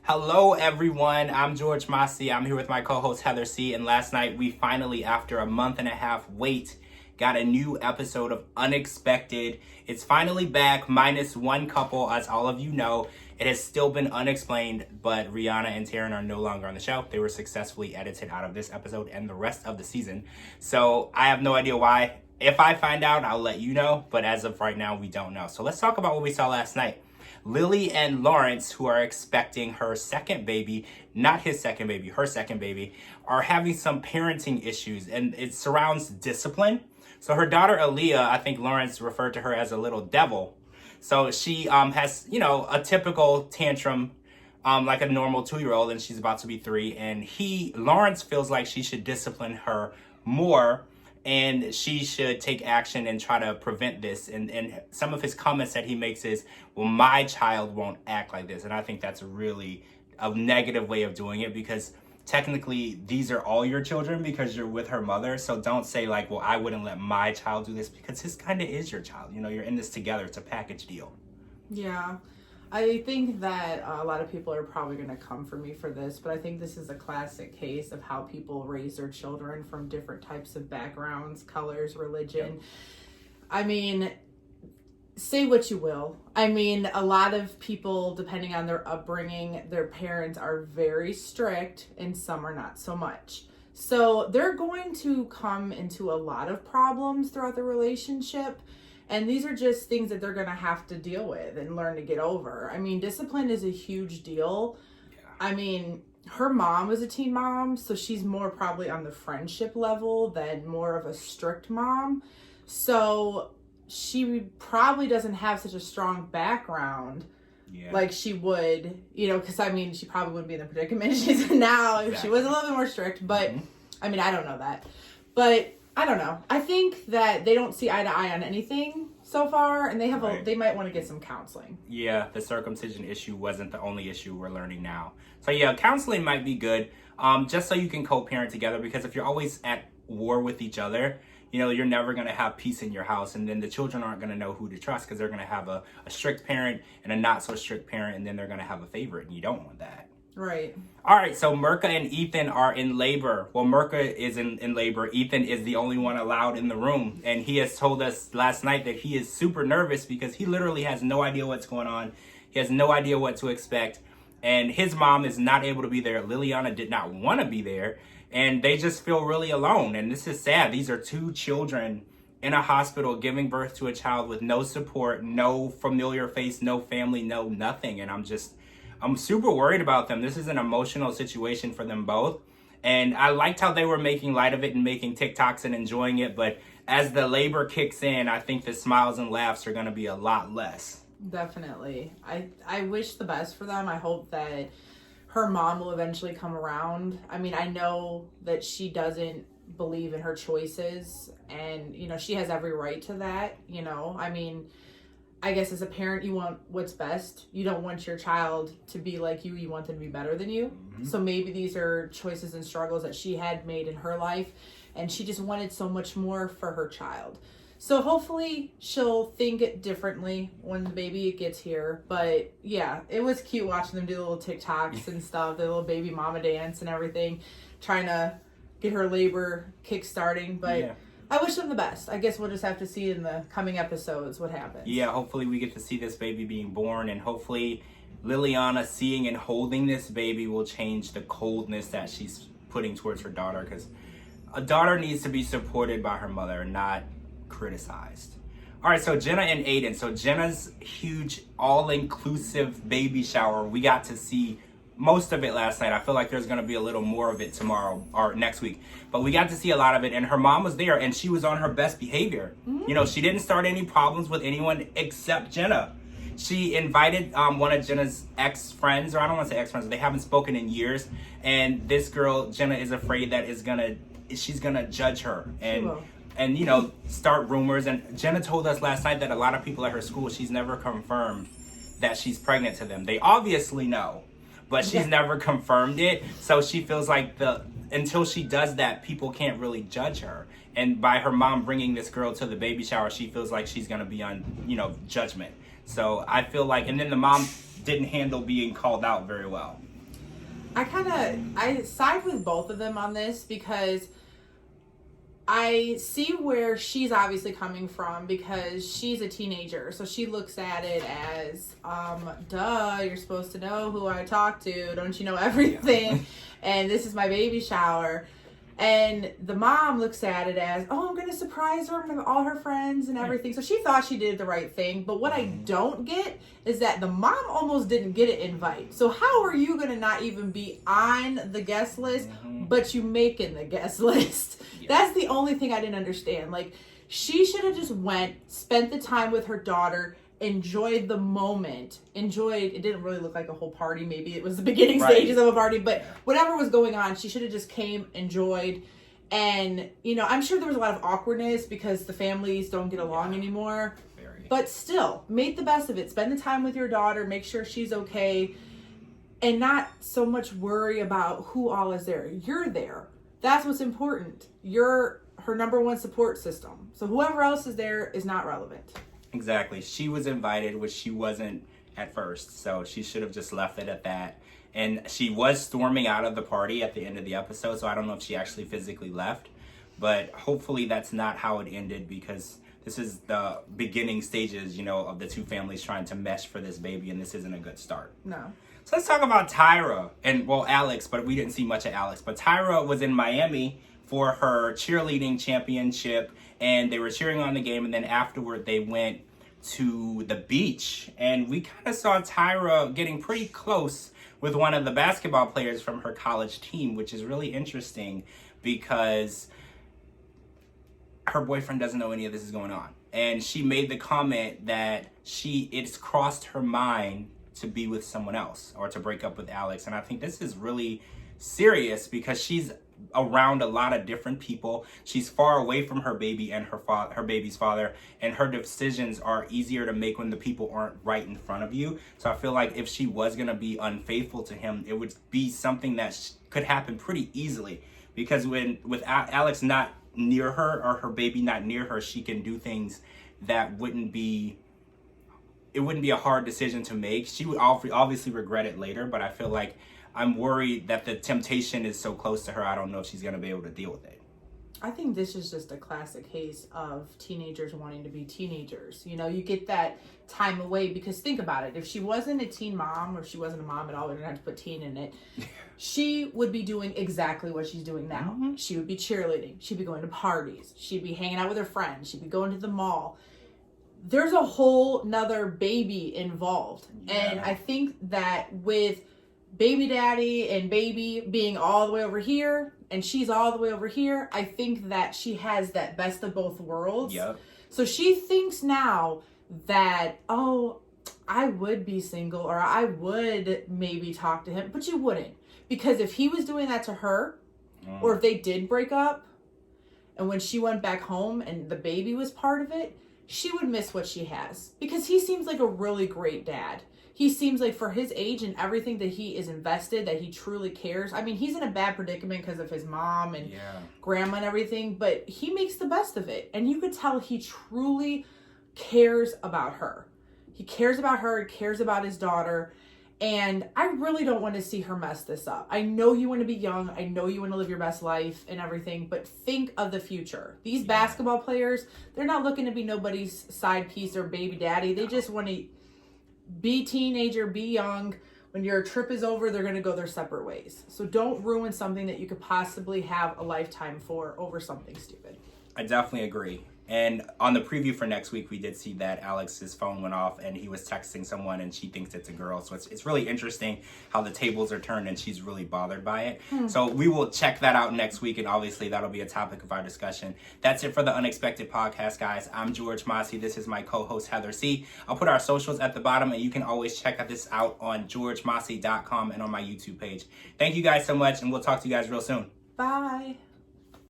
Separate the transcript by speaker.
Speaker 1: Hello everyone, I'm George Mossey. I'm here with my co-host Heather C. And last night we finally, after a month and a half wait, got a new episode of Unexpected. It's finally back, minus one couple, as all of you know. It has still been unexplained, but Rihanna and Taryn are no longer on the show. They were successfully edited out of this episode and the rest of the season. So I have no idea why. If I find out, I'll let you know. But as of right now, we don't know. So let's talk about what we saw last night. Lily and Lawrence, who are expecting her second baby, not his second baby, her second baby, are having some parenting issues, and it surrounds discipline. So her daughter Aaliyah, I think Lawrence referred to her as a little devil. So she has, a typical tantrum, like a normal 2-year-old, and she's about to be 3. And Lawrence feels like she should discipline her more, and she should take action and try to prevent this. And some of his comments that he makes is, well, my child won't act like this. And I think that's really a negative way of doing it, because technically these are all your children because you're with her mother. So don't say like, well, I wouldn't let my child do this, because this kind of is your child. You're in this together. It's a package deal.
Speaker 2: Yeah. I think that a lot of people are probably going to come for me for this, but I think this is a classic case of how people raise their children from different types of backgrounds, colors, religion. Yep. I mean, say what you will. I mean, a lot of people, depending on their upbringing, their parents are very strict and some are not so much. So they're going to come into a lot of problems throughout the relationship. And these are just things that they're going to have to deal with and learn to get over. I mean, discipline is a huge deal. Yeah. I mean, her mom was a teen mom, so she's more probably on the friendship level than more of a strict mom. So she probably doesn't have such a strong background like she would, because I mean, she probably wouldn't be in the predicament she's in now if she was a little bit more strict. But I mean, I don't know that. But I don't know. I think that they don't see eye to eye on anything so far, and they might want to get some counseling.
Speaker 1: Yeah, the circumcision issue wasn't the only issue, we're learning now. So yeah, counseling might be good, just so you can co-parent together, because if you're always at war with each other, you're never going to have peace in your house, and then the children aren't going to know who to trust, because they're going to have a strict parent and a not so strict parent, and then they're going to have a favorite, and you don't want that.
Speaker 2: Right.
Speaker 1: All right, so Mirka and Ethan are in labor. Well, Mirka is in labor. Ethan is the only one allowed in the room. And he has told us last night that he is super nervous because he literally has no idea what's going on. He has no idea what to expect. And his mom is not able to be there. Liliana did not want to be there. And they just feel really alone. And this is sad. These are 2 children in a hospital giving birth to a child with no support, no familiar face, no family, no nothing. And I'm super worried about them. This is an emotional situation for them both. And I liked how they were making light of it and making TikToks and enjoying it. But as the labor kicks in, I think the smiles and laughs are going to be a lot less.
Speaker 2: Definitely. I wish the best for them. I hope that her mom will eventually come around. I mean, I know that she doesn't believe in her choices. And, she has every right to that. I mean, I guess as a parent, you want what's best. You don't want your child to be like you. You want them to be better than you. Mm-hmm. So maybe these are choices and struggles that she had made in her life, and she just wanted so much more for her child. So hopefully she'll think differently when the baby gets here. But yeah, it was cute watching them do little TikToks and stuff, the little baby mama dance and everything, trying to get her labor kick-starting. But yeah, I wish them the best. I guess we'll just have to see in the coming episodes what happens.
Speaker 1: Yeah, hopefully we get to see this baby being born, and hopefully Liliana seeing and holding this baby will change the coldness that she's putting towards her daughter, because a daughter needs to be supported by her mother, not criticized. All right, so Jenna and Aiden. So Jenna's huge all-inclusive baby shower, we got to see most of it last night. I feel like there's going to be a little more of it tomorrow or next week. But we got to see a lot of it, and her mom was there, and she was on her best behavior. Mm-hmm. She didn't start any problems with anyone except Jenna. She invited one of Jenna's ex-friends, or I don't want to say ex-friends, they haven't spoken in years. And this girl, Jenna, is afraid that she's going to judge her and start rumors. And Jenna told us last night that a lot of people at her school, she's never confirmed that she's pregnant to them. They obviously know, but she's never confirmed it. So she feels like until she does that, people can't really judge her. And by her mom bringing this girl to the baby shower, she feels like she's going to be on, judgment. So I feel like, and then the mom didn't handle being called out very well.
Speaker 2: I side with both of them on this because I see where she's obviously coming from because she's a teenager. So she looks at it as, duh, you're supposed to know who I talk to. Don't you know everything? And this is my baby shower. And the mom looks at it as, oh, I'm going to surprise her with all her friends and everything. So she thought she did the right thing. But what I don't get is that the mom almost didn't get an invite. So how are you going to not even be on the guest list, but you making the guest list? That's the only thing I didn't understand. Like, she should have just went, spent the time with her daughter, enjoyed the moment, it didn't really look like a whole party, maybe it was the beginning stages of a party, but whatever was going on, she should have just came, enjoyed, and I'm sure there was a lot of awkwardness because the families don't get along anymore. But still, make the best of it. Spend the time with your daughter, make sure she's okay, and not so much worry about who all is there. You're there. That's what's important. You're her number one support system. So whoever else is there is not relevant.
Speaker 1: Exactly. She was invited, which she wasn't at first. So she should have just left it at that. And she was storming out of the party at the end of the episode. So I don't know if she actually physically left. But hopefully that's not how it ended, because this is the beginning stages, of the two families trying to mesh for this baby. And this isn't a good start.
Speaker 2: No.
Speaker 1: So let's talk about Tyra and, Alex, but we didn't see much of Alex. But Tyra was in Miami for her cheerleading championship, and they were cheering on the game, and then afterward they went to the beach, and we kind of saw Tyra getting pretty close with one of the basketball players from her college team, which is really interesting because her boyfriend doesn't know any of this is going on. And she made the comment that it's crossed her mind to be with someone else or to break up with Alex. And I think this is really serious because she's around a lot of different people. She's far away from her baby and her baby's father, and her decisions are easier to make when the people aren't right in front of you. So I feel like if she was going to be unfaithful to him, it would be something that could happen pretty easily, because with Alex not near her or her baby not near her, she can do things that wouldn't be a hard decision to make. She would obviously regret it later, but I feel like I'm worried that the temptation is so close to her. I don't know if she's going to be able to deal with it.
Speaker 2: I think this is just a classic case of teenagers wanting to be teenagers. You get that time away, because think about it. If she wasn't a teen mom, or if she wasn't a mom at all, we don't have to put teen in it, she would be doing exactly what she's doing now. Mm-hmm. She would be cheerleading. She'd be going to parties. She'd be hanging out with her friends. She'd be going to the mall. There's a whole nother baby involved. Yeah. And I think that with baby daddy and baby being all the way over here and she's all the way over here, I think that she has that best of both worlds.
Speaker 1: Yep.
Speaker 2: So she thinks now that, oh, I would be single, or I would maybe talk to him, but you wouldn't. Because if he was doing that to her, or if they did break up, and when she went back home and the baby was part of it, she would miss what she has. Because he seems like a really great dad. He seems like, for his age and everything that he is invested, that he truly cares. I mean, he's in a bad predicament because of his mom and grandma and everything, but he makes the best of it. And you could tell he truly cares about her. He cares about her, he cares about his daughter. And I really don't want to see her mess this up. I know you want to be young. I know you want to live your best life and everything, but think of the future. These basketball players, they're not looking to be nobody's side piece or baby daddy. They just want to be teenager, be young. When your trip is over, they're going to go their separate ways. So don't ruin something that you could possibly have a lifetime for over something stupid.
Speaker 1: I definitely agree. And on the preview for next week, we did see that Alex's phone went off and he was texting someone and she thinks it's a girl. So it's really interesting how the tables are turned and she's really bothered by it. So we will check that out next week, and obviously that'll be a topic of our discussion. That's it for the Unexpected Podcast, guys. I'm George Mossey. This is my co-host, Heather C. I'll put our socials at the bottom, and you can always check this out on georgemossey.com and on my YouTube page. Thank you guys so much, and we'll talk to you guys real soon.
Speaker 2: Bye.